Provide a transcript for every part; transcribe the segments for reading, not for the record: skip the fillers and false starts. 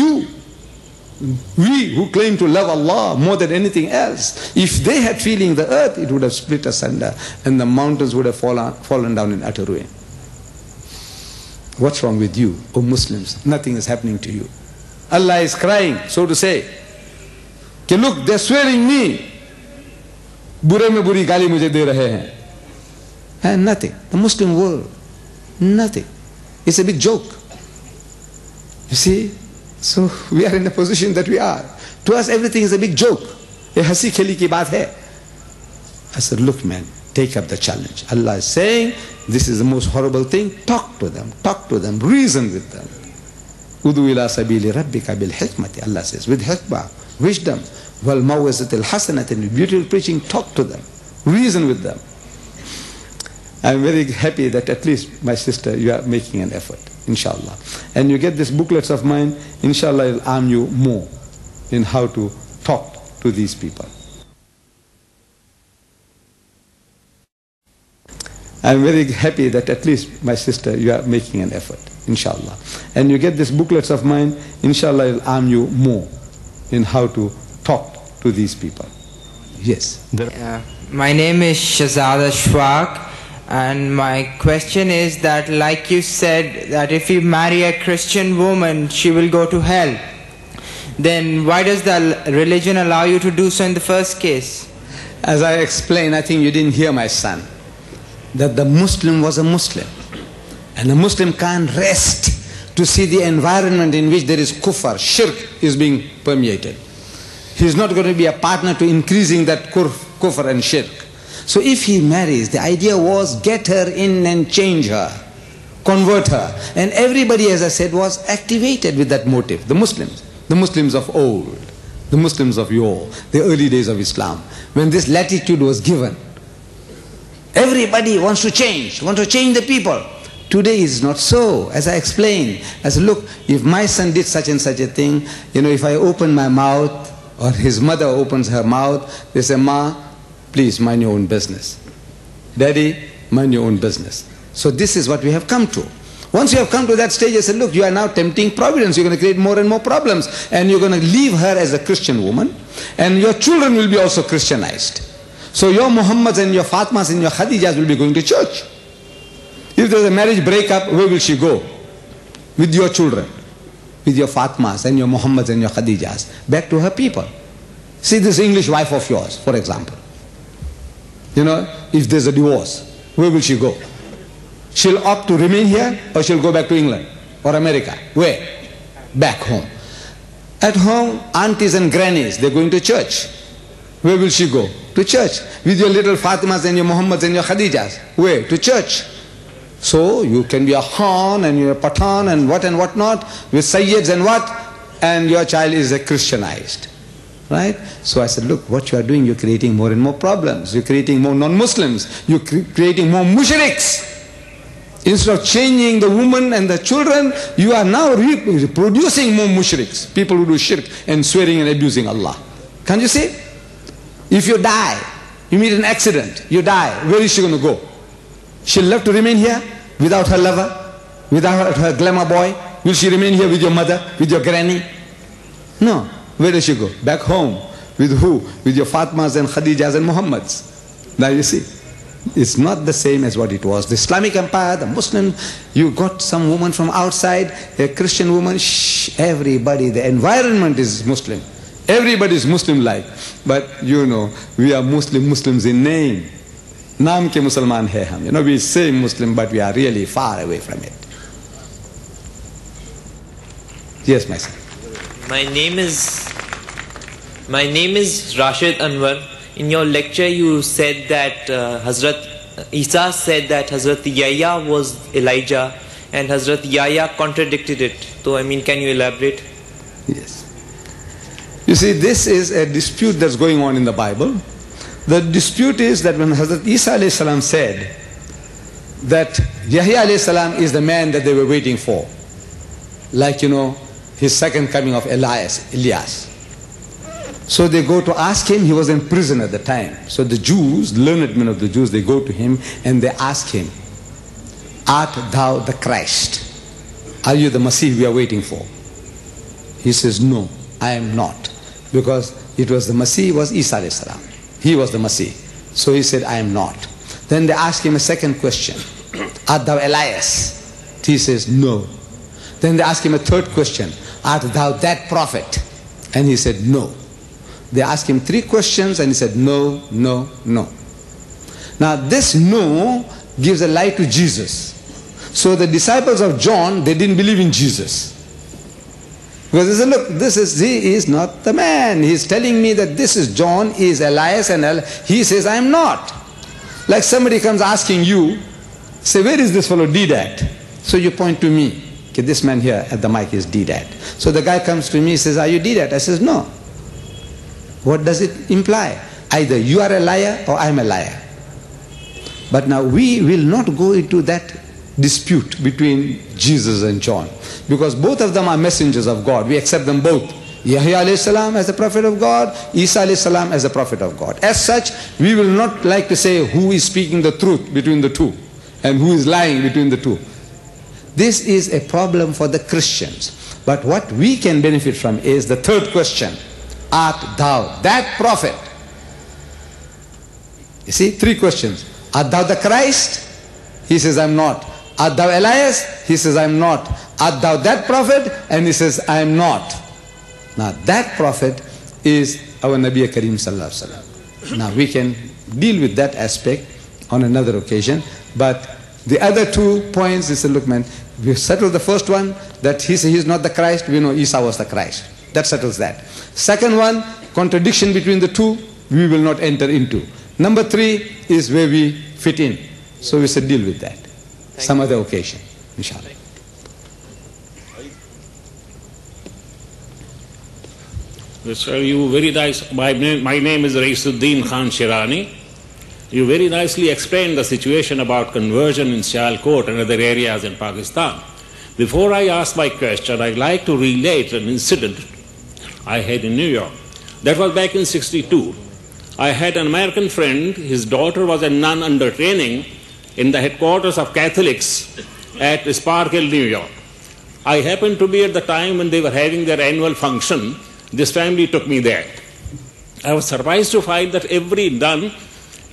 you, we who claim to love Allah more than anything else, if they had feeling the earth, it would have split asunder and the mountains would have fallen down in utter ruin. What's wrong with you, O Muslims? Nothing is happening to you. Allah is crying, so to say, कि look, they're swearing me. बुरे में बुरी गाली मुझे दे रहे हैं. And nothing. The Muslim world, nothing. It's a big joke. You see? So we are in the position that we are. To us everything is a big joke. ये हंसी खेली की बात है. I said, look man, take up the challenge. Allah is saying, this is the most horrible thing. Talk to them, reason with them. Udu ila sabili rabbika bil hikmati. Allah says, with hikmah, wisdom, wal mawizatil hasanati, beautiful preaching, talk to them, reason with them. I am very happy that at least, my sister, you are making an effort, inshallah. And you get these booklets of mine, inshallah, it will arm you more in how to talk to these people. I am very happy that at least, my sister, you are making an effort, inshallah. And you get these booklets of mine, inshallah, it will arm you more in how to talk to these people. Yes. My name is Shahzada Shwak. And my question is that, like you said, that if you marry a Christian woman, she will go to hell. Then why does the religion allow you to do so in the first case? As I explained, I think you didn't hear my son, that the Muslim was a Muslim. And a Muslim can't rest to see the environment in which there is kufr, shirk is being permeated. He's not going to be a partner to increasing that kufr and shirk. So if he marries, the idea was get her in and change her, convert her. And everybody, as I said, was activated with that motive. The Muslims of old, the Muslims of yore, the early days of Islam, when this latitude was given. Everybody wants to change the people. Today is not so. As I explained, I said, look, if my son did such and such a thing, if I open my mouth, or his mother opens her mouth, they say, Ma, please mind your own business. Daddy, mind your own business. So this is what we have come to. Once you have come to that stage, I said, look, you are now tempting providence. You're going to create more and more problems. And you're going to leave her as a Christian woman. And your children will be also Christianized. So your Mohammeds and your Fatmas and your Khadijas will be going to church. If there's a marriage breakup, where will she go? With your children, with your Fatmas and your Mohammeds and your Khadijas, back to her people. See this English wife of yours, for example. If there's a divorce, where will she go? She'll opt to remain here, or she'll go back to England or America. Where? Back home. At home, aunties and grannies, they're going to church. Where will she go? To church. With your little Fatimas and your Mohammeds and your Khadijas. Where? To church. So you can be a Khan and you're a Pathan and what not, with Sayyids and what, and your child is a Christianized. Right? So I said, look, what you are doing, you're creating more and more problems. You're creating more non-Muslims. You're creating more mushriks. Instead of changing the woman and the children, you are now reproducing more mushriks. People who do shirk and swearing and abusing Allah. Can't you see? If you die, you meet an accident, you die, where is she going to go? She'll love to remain here without her lover, without her glamour boy? Will she remain here with your mother, with your granny? No. Where does she go? Back home. With who? With your Fatmas and Khadijas and Mohammeds. Now you see, it's not the same as what it was. The Islamic Empire, the Muslim, you got some woman from outside, a Christian woman, everybody, the environment is Muslim. Everybody is Muslim-like. But we are Muslims in name. Naam ke Musliman hai hum. We say Muslim, but we are really far away from it. Yes, my son. My name is Rashid Anwar. In your lecture you said that Hazrat Isa said that Hazrat Yahya was Elijah and Hazrat Yahya contradicted it. So can you elaborate? Yes. You see, this is a dispute that's going on in the Bible. The dispute is that when Hazrat Isa alayhi salam said that Yahya alayhi salam is the man that they were waiting for, like his second coming of Elias. So they go to ask him, he was in prison at the time. So the Jews, learned men of the Jews, they go to him and they ask him, art thou the Christ? Are you the Masih we are waiting for? He says, no, I am not. Because it was the Masih, was Isa alayhi salam. He was the Masih. So he said, I am not. Then they asked him a second question. Art thou Elias? He says, no. Then they asked him a third question. Art thou that prophet? And he said, no. They asked him 3 questions and he said, no, no, no. Now this no gives a lie to Jesus. So the disciples of John, they didn't believe in Jesus. Because they said, look, he is not the man. He is telling me that this is John, he is Elias, and he says, I am not. Like somebody comes asking you, say, where is this fellow Deedat? So you point to me. Okay, this man here at the mic is Deedat. So the guy comes to me, says, are you Deedat? I says, no. What does it imply? Either you are a liar or I am a liar. But now we will not go into that dispute between Jesus and John, because both of them are messengers of God. We accept them both. Yahya alayhi salam as a prophet of God, Isa alayhi salam as a prophet of God. As such, we will not like to say who is speaking the truth between the two and who is lying between the two. This is a problem for the Christians. But what we can benefit from is the third question. Art thou that prophet? You see, 3 questions. Art thou the Christ? He says, I am not. Art thou Elias? He says, I am not. Art thou that prophet? And he says, I am not. Now that prophet is our Nabi Kareem Sallallahu Alaihi Wasallam. Now we can deal with that aspect on another occasion. But the other 2 points, he said, look man, we settled the first one, that he is not the Christ. We know Isa was the Christ. That settles that. Second one, contradiction between the two, we will not enter into. Number 3 is where we fit in. So we said deal with that. Some other occasion, inshallah. Sir, you very nice. My name is Raisuddin Khan Shirani. You very nicely explained the situation about conversion in Sialkot and other areas in Pakistan. Before I ask my question, I'd like to relate an incident I had in New York. That was back in '62. I had an American friend. His daughter was a nun under training in the headquarters of Catholics at Sparkhill, New York. I happened to be at the time when they were having their annual function. This family took me there. I was surprised to find that every nun,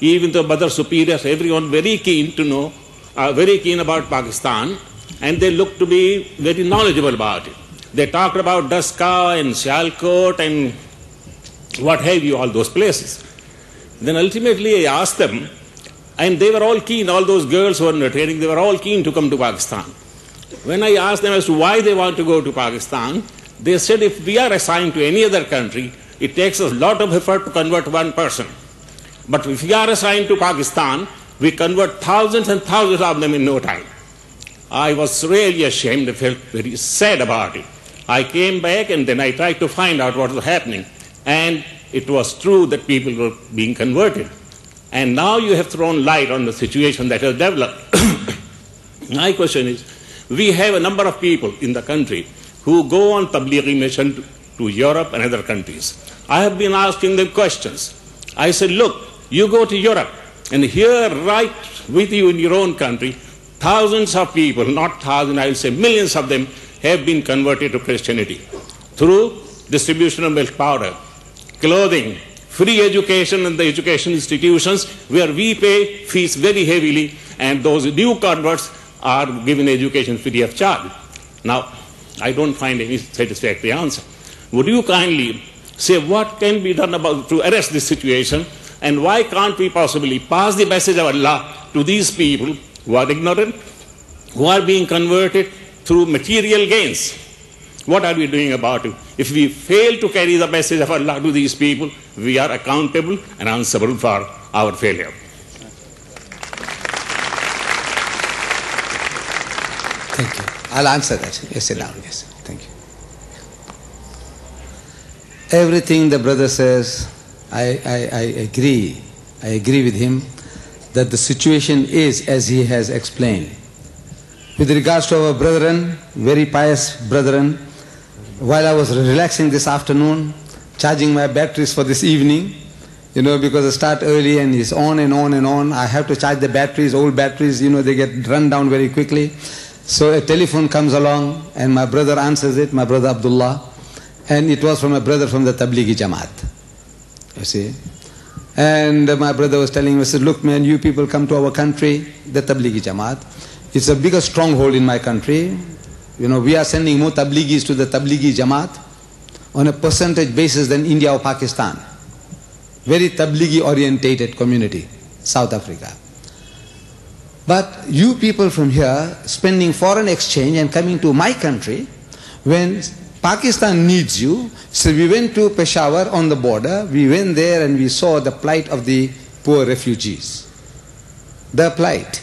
even the mother superiors, everyone very keen to know, very keen about Pakistan, and they looked to be very knowledgeable about it. They talked about Daska and Sialkot and what have you, all those places. Then ultimately I asked them, and they were all keen, all those girls who were in the training, they were all keen to come to Pakistan. When I asked them as to why they want to go to Pakistan, they said if we are assigned to any other country, it takes us a lot of effort to convert one person. But if we are assigned to Pakistan, we convert thousands and thousands of them in no time. I was really ashamed, I felt very sad about it. I came back and then I tried to find out what was happening. And it was true that people were being converted. And now you have thrown light on the situation that has developed. My question is, we have a number of people in the country who go on tablighi mission to Europe and other countries. I have been asking them questions. I said, look, you go to Europe and here right with you in your own country, thousands of people, not thousands, I will say millions of them have been converted to Christianity through distribution of milk powder, clothing, free education in the education institutions where we pay fees very heavily and those new converts are given education free of charge. Now, I don't find any satisfactory answer. Would you kindly say what can be done to arrest this situation, and why can't we possibly pass the message of Allah to these people who are ignorant, who are being converted through material gains? What are we doing about it? If we fail to carry the message of Allah to these people, we are accountable and answerable for our failure. Thank you. I'll answer that. Yes, sit down. Yes, thank you. Everything the brother says, I agree. I agree with him that the situation is as he has explained. With regards to our brethren, very pious brethren, while I was relaxing this afternoon, charging my batteries for this evening, because I start early and it's on and on and on, I have to charge the batteries, old batteries, they get run down very quickly. So a telephone comes along and my brother answers it, my brother Abdullah. And it was from a brother from the Tablighi Jamaat, you see. And my brother was telling me, I said, look man, you people come to our country, the Tablighi Jamaat. It's a bigger stronghold in my country. You know, we are sending more Tablighis to the Tablighi Jamaat on a percentage basis than India or Pakistan. Very Tablighi orientated community, South Africa. But you people from here spending foreign exchange and coming to my country when Pakistan needs you. So we went to Peshawar on the border, we went there and we saw the plight of the poor refugees. The plight.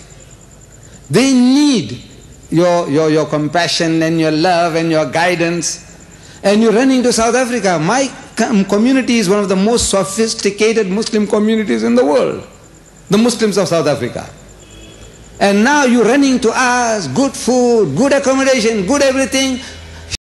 They need your compassion and your love and your guidance. And you're running to South Africa. My community is one of the most sophisticated Muslim communities in the world. The Muslims of South Africa. And now you're running to us, good food, good accommodation, good everything.